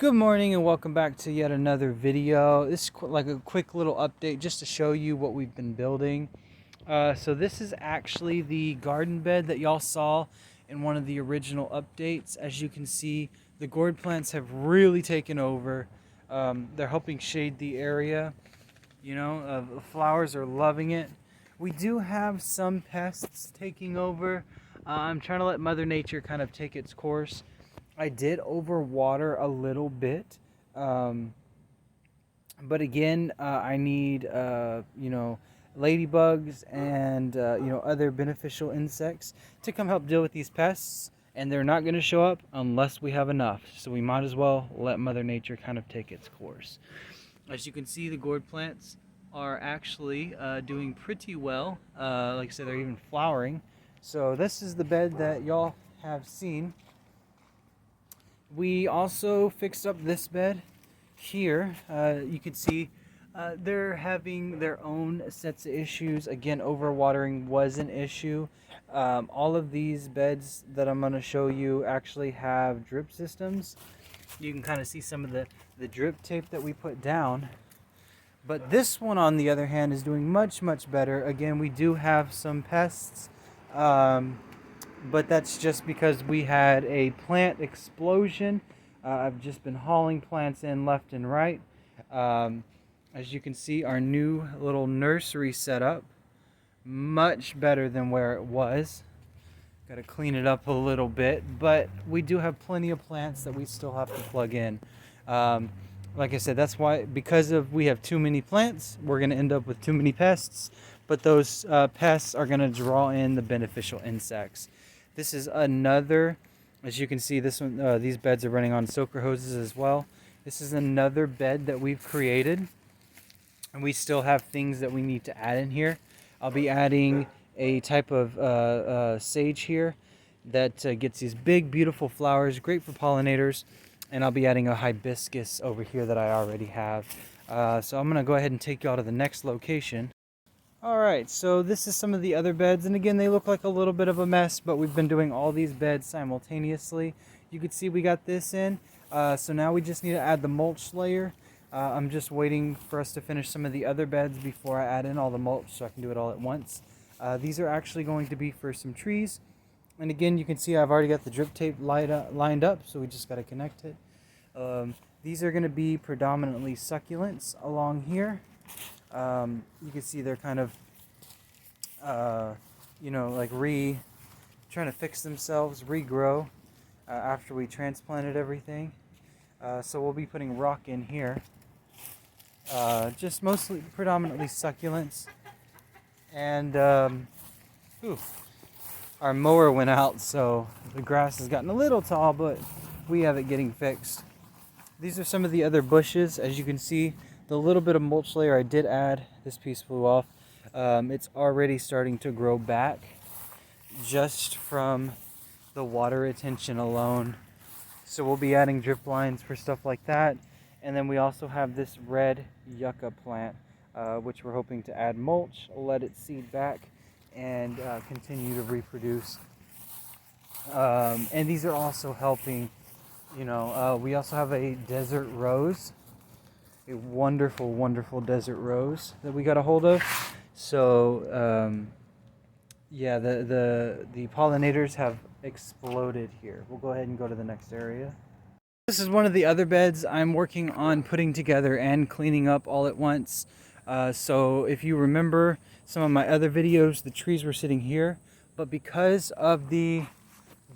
Good morning and welcome back to yet another video. This is like a quick little update just to show you what we've been building. So this is actually the garden bed that y'all saw in one of the original updates. As you can see, the gourd plants have really taken over. They're helping shade the area. The flowers are loving it. We do have some pests taking over. I'm trying to let Mother Nature kind of take its course. I did overwater a little bit, but again, I need ladybugs and other beneficial insects to come help deal with these pests, and they're not going to show up unless we have enough. So we might as well let Mother Nature kind of take its course. As you can see, the gourd plants are actually doing pretty well. Like I said, they're even flowering. So this is the bed that y'all have seen. We also fixed up this bed here. You can see they're having their own sets of issues. Again, overwatering was an issue. All of these beds that I'm going to show you actually have drip systems. You can kind of see some of the drip tape that we put down. But this one, on the other hand, is doing much better. Again, we do have some pests. But that's just because we had a plant explosion. I've just been hauling plants in left and right. As you can see, our new little nursery setup, much better than where it was. Got to clean it up a little bit, but we do have plenty of plants that we still have to plug in. Like I said, that's why, because we have too many plants, we're going to end up with too many pests, but those pests are going to draw in the beneficial insects. This is another, as you can see, this one, these beds are running on soaker hoses as well. This is another bed that we've created, and we still have things that we need to add in here. I'll be adding a type of sage here that gets these big, beautiful flowers, great for pollinators, and I'll be adding a hibiscus over here that I already have. So I'm gonna go ahead and take y'all to the next location. Alright, so this is some of the other beds, and again, they look like a little bit of a mess, but we've been doing all these beds simultaneously. You can see we got this in, so now we just need to add the mulch layer. I'm just waiting for us to finish some of the other beds before I add in all the mulch so I can do it all at once. These are actually going to be for some trees, and again, you can see I've already got the drip tape lined up, so we just got to connect it. These are going to be predominantly succulents along here. You can see they're kind of, like trying to fix themselves, regrow after we transplanted everything. So we'll be putting rock in here. Just mostly, predominantly succulents. And, our mower went out, so the grass has gotten a little tall, but we have it getting fixed. These are some of the other bushes. As you can see, the little bit of mulch layer I did add, this piece flew off. It's already starting to grow back just from the water retention alone. So we'll be adding drip lines for stuff like that. And then we also have this red yucca plant, which we're hoping to add mulch, let it seed back, and continue to reproduce. And these are also helping, we also have a desert rose. A wonderful desert rose that we got a hold of. So yeah, the pollinators have exploded here. We'll go ahead and go to the next area. This is one of the other beds I'm working on putting together and cleaning up all at once. So if you remember some of my other videos, the trees were sitting here, but because of the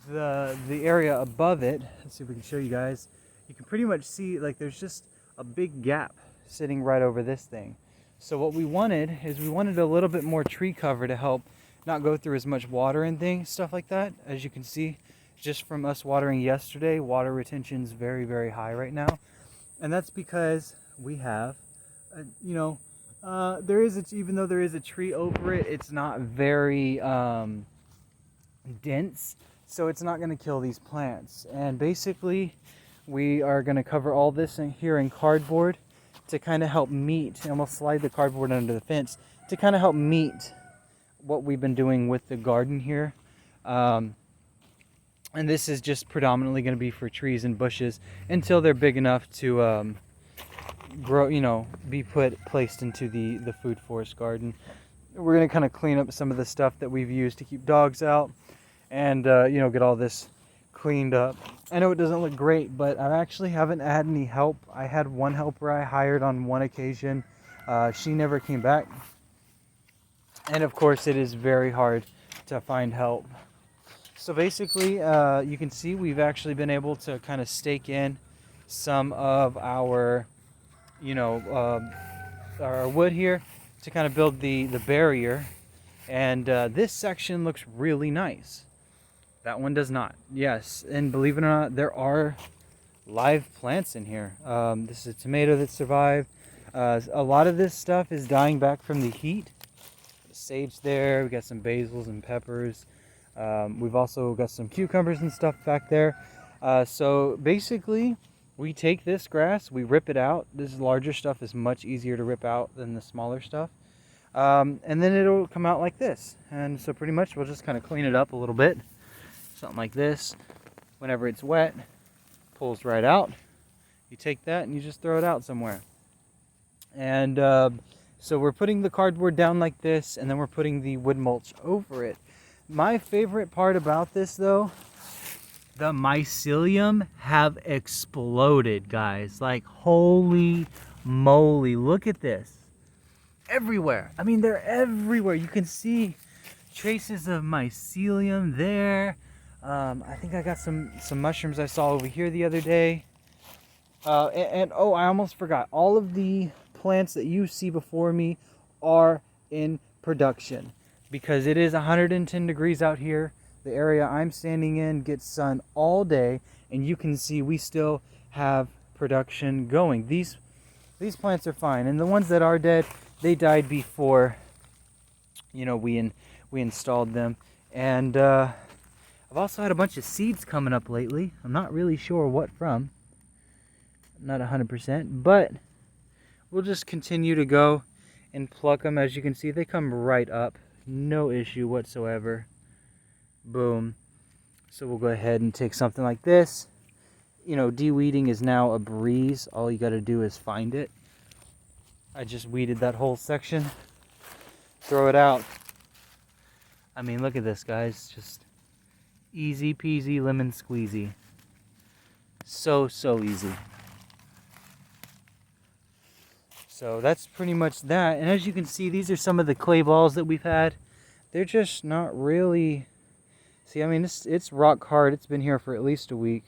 area above it, let's see if we can show you guys, you can pretty much see like there's just a big gap sitting right over this thing. So what we wanted is we wanted a little bit more tree cover to help not go through as much water and stuff like that. As you can see, just from us watering yesterday, water retention is very high right now, and that's because we have even though there is a tree over it, it's not very dense, so it's not going to kill these plants. And basically we are going to cover all this in here in cardboard to kind of help meet, and we'll slide the cardboard under the fence to kind of help meet what we've been doing with the garden here. And this is just predominantly going to be for trees and bushes until they're big enough to grow, be placed into the food forest garden. We're going to kind of clean up some of the stuff that we've used to keep dogs out, and get all this cleaned up. I know it doesn't look great, but I actually haven't had any help. I had one helper I hired on one occasion. She never came back. And of course, it is very hard to find help. So basically, you can see we've actually been able to kind of stake in some of our, our wood here to kind of build the barrier. And this section looks really nice. That one does not. Yes, and believe it or not, there are live plants in here. This is a tomato that survived. A lot of this stuff is dying back from the heat. Sage there. We got some basils and peppers. We've also got some cucumbers and stuff back there. So basically, we take this grass, we rip it out. This larger stuff is much easier to rip out than the smaller stuff. And then it'll come out like this. And so pretty much we'll just kind of clean it up a little bit. Something like this. Whenever it's wet, pulls right out. You take that and you just throw it out somewhere. And so we're putting the cardboard down like this, and then we're putting the wood mulch over it. My favorite part about this, though, the mycelium have exploded, guys. Like, holy moly, look at this. Everywhere. I mean, they're everywhere. You can see traces of mycelium there. I think I got some mushrooms I saw over here the other day. And oh, I almost forgot. All of the plants that you see before me are in production because it is 110 degrees out here. The area I'm standing in gets sun all day, and you can see we still have production going. These plants are fine, and the ones that are dead, they died before we installed them. And I've also had a bunch of seeds coming up lately. I'm not really sure what from. Not 100%, but we'll just continue to go and pluck them. As you can see, they come right up. No issue whatsoever. Boom. So we'll go ahead and take something like this. De-weeding is now a breeze. All you got to do is find it. I just weeded that whole section. Throw it out. I mean, look at this, guys. Just easy peasy lemon squeezy. So easy. So that's pretty much that. And as you can see, these are some of the clay balls that we've had. They're just not really... See, I mean, it's rock hard. It's been here for at least a week.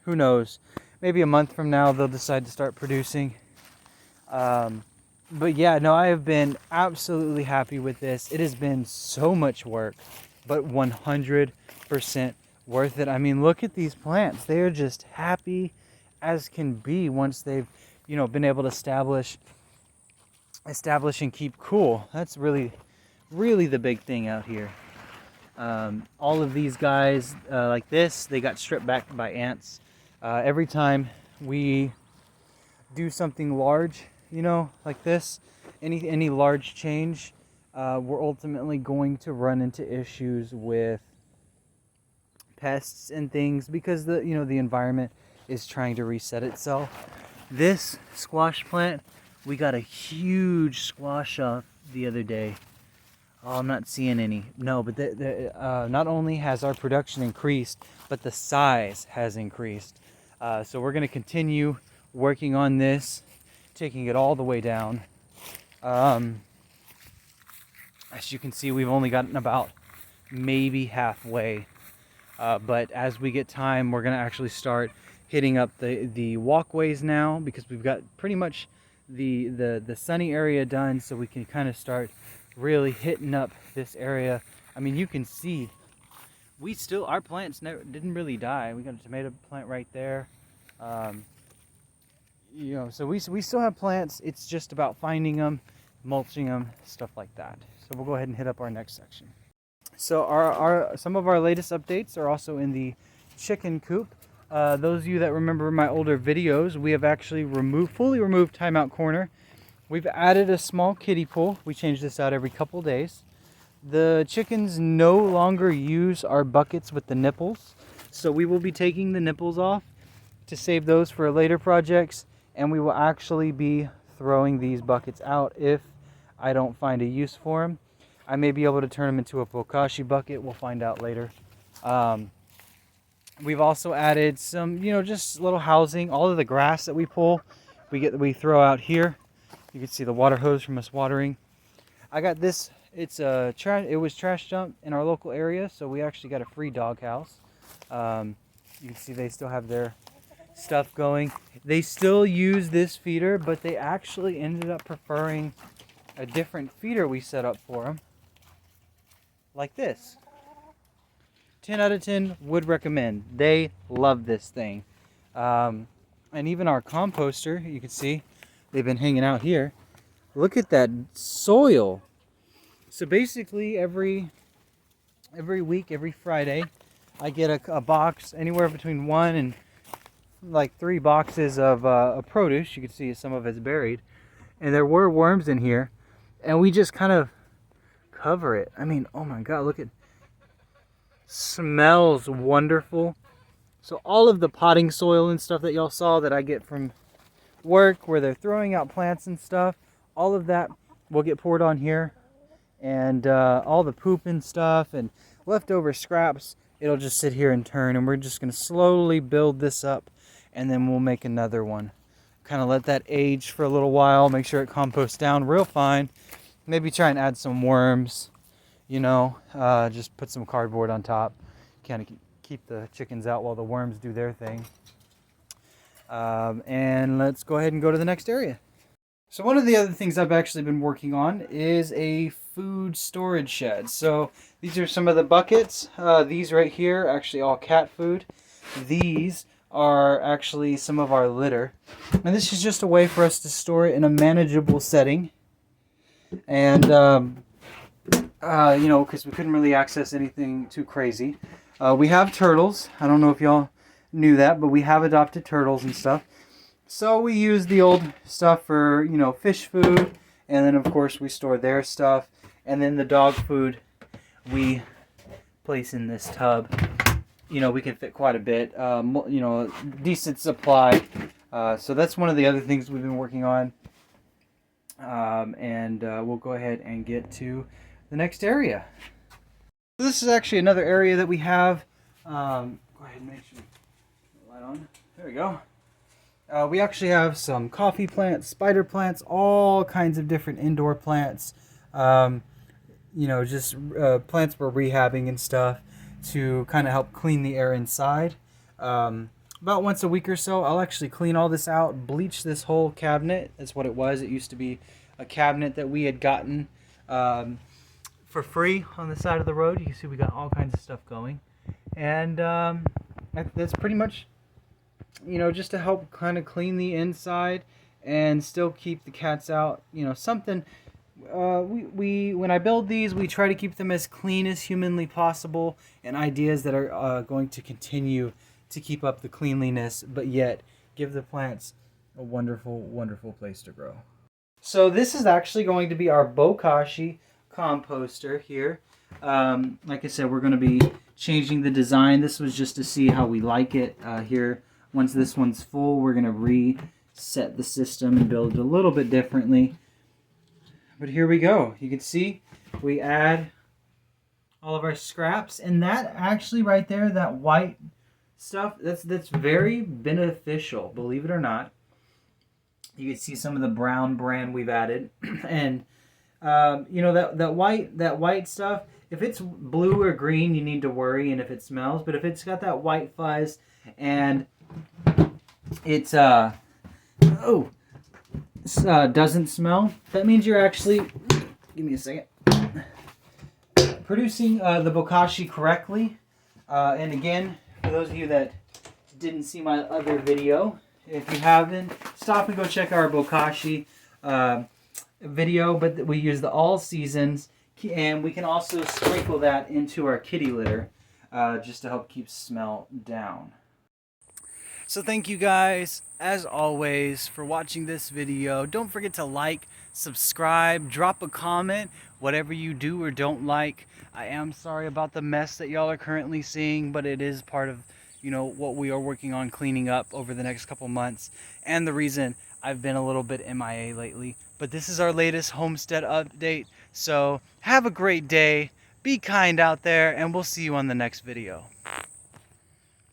Who knows? Maybe a month from now, they'll decide to start producing. But yeah, no, I have been absolutely happy with this. It has been so much work, but 100% worth it. I mean, look at these plants. They are just happy as can be once they've, been able to establish and keep cool. That's really the big thing out here. All of these guys like this, they got stripped back by ants. Every time we do something large, like this, any large change, we're ultimately going to run into issues with pests and things because the environment is trying to reset itself. This squash plant, we got a huge squash off the other day. Oh, I'm not seeing any. No, but not only has our production increased, but the size has increased. So we're going to continue working on this, taking it all the way down. As you can see, we've only gotten about maybe halfway. But as we get time, we're going to actually start hitting up the walkways now, because we've got pretty much the sunny area done, so we can kind of start really hitting up this area. I mean, you can see our plants didn't really die. We got a tomato plant right there. So we still have plants. It's just about finding them, mulching them, stuff like that. So we'll go ahead and hit up our next section. So some of our latest updates are also in the chicken coop. Those of you that remember my older videos, we have actually fully removed timeout corner. We've added a small kiddie pool. We change this out every couple days. The chickens no longer use our buckets with the nipples, so we will be taking the nipples off to save those for later projects, and we will actually be throwing these buckets out if I don't find a use for them. I may be able to turn them into a bokashi bucket. We'll find out later. We've also added some, just little housing. All of the grass that we pull, we throw out here. You can see the water hose from us watering. I got this. It was trash dumped in our local area, so we actually got a free dog house. You can see they still have their stuff going. They still use this feeder, but they actually ended up preferring a different feeder we set up for them, like this. 10 out of 10 would recommend. They love this thing. And even our composter, you can see they've been hanging out here. Look at that soil. So basically every week, every Friday, I get a box, anywhere between 1 and like 3 boxes of produce. You can see some of it's buried, and there were worms in here, and we just kind of cover it. I mean, oh my god, look at, smells wonderful. So all of the potting soil and stuff that y'all saw that I get from work where they're throwing out plants and stuff, all of that will get poured on here, and all the poop and stuff and leftover scraps, it'll just sit here and turn, and we're just going to slowly build this up, and then we'll make another one. Kind of let that age for a little while, make sure it composts down real fine. Maybe try and add some worms, just put some cardboard on top, kind of keep the chickens out while the worms do their thing. And let's go ahead and go to the next area. So one of the other things I've actually been working on is a food storage shed. So these are some of the buckets. These right here are actually all cat food. These are actually some of our litter. And this is just a way for us to store it in a manageable setting. And, because we couldn't really access anything too crazy. We have turtles. I don't know if y'all knew that, but we have adopted turtles and stuff. So we use the old stuff for, fish food, and then of course we store their stuff, and then the dog food we place in this tub. We can fit quite a bit, decent supply. So that's one of the other things we've been working on. And we'll go ahead and get to the next area. So this is actually another area that we have. Go ahead and make sure the light on. There we go. We actually have some coffee plants, spider plants, all kinds of different indoor plants. Just plants we're rehabbing and stuff to kind of help clean the air inside. About once a week or so, I'll actually clean all this out, bleach this whole cabinet. That's what it was. It used to be a cabinet that we had gotten for free on the side of the road. You can see we got all kinds of stuff going. And that's pretty much, just to help kind of clean the inside and still keep the cats out. Something, when I build these, we try to keep them as clean as humanly possible, and ideas that are going to continue to keep up the cleanliness, but yet give the plants a wonderful, wonderful place to grow. So this is actually going to be our bokashi composter here. Like I said, we're going to be changing the design. This was just to see how we like it here. Once this one's full, we're going to reset the system and build it a little bit differently. But here we go. You can see we add all of our scraps, and that actually right there, that white stuff, that's very beneficial, believe it or not. You can see some of the brown bran we've added, and that white stuff, if it's blue or green, you need to worry, and if it smells. But if it's got that white fuzz and it's doesn't smell, that means you're actually, give me a second, producing the bokashi correctly. And again, for those of you that didn't see my other video, if you haven't, stop and go check our bokashi video. But we use the all seasons, and we can also sprinkle that into our kitty litter just to help keep smell down. So thank you guys, as always, for watching this video. Don't forget to like, subscribe, drop a comment. whatever you do or don't like. I am sorry about the mess that y'all are currently seeing, but it is part of, you know, what we are working on cleaning up over the next couple months, and the reason I've been a little bit MIA lately. But this is our latest homestead update, so have a great day, be kind out there, and we'll see you on the next video.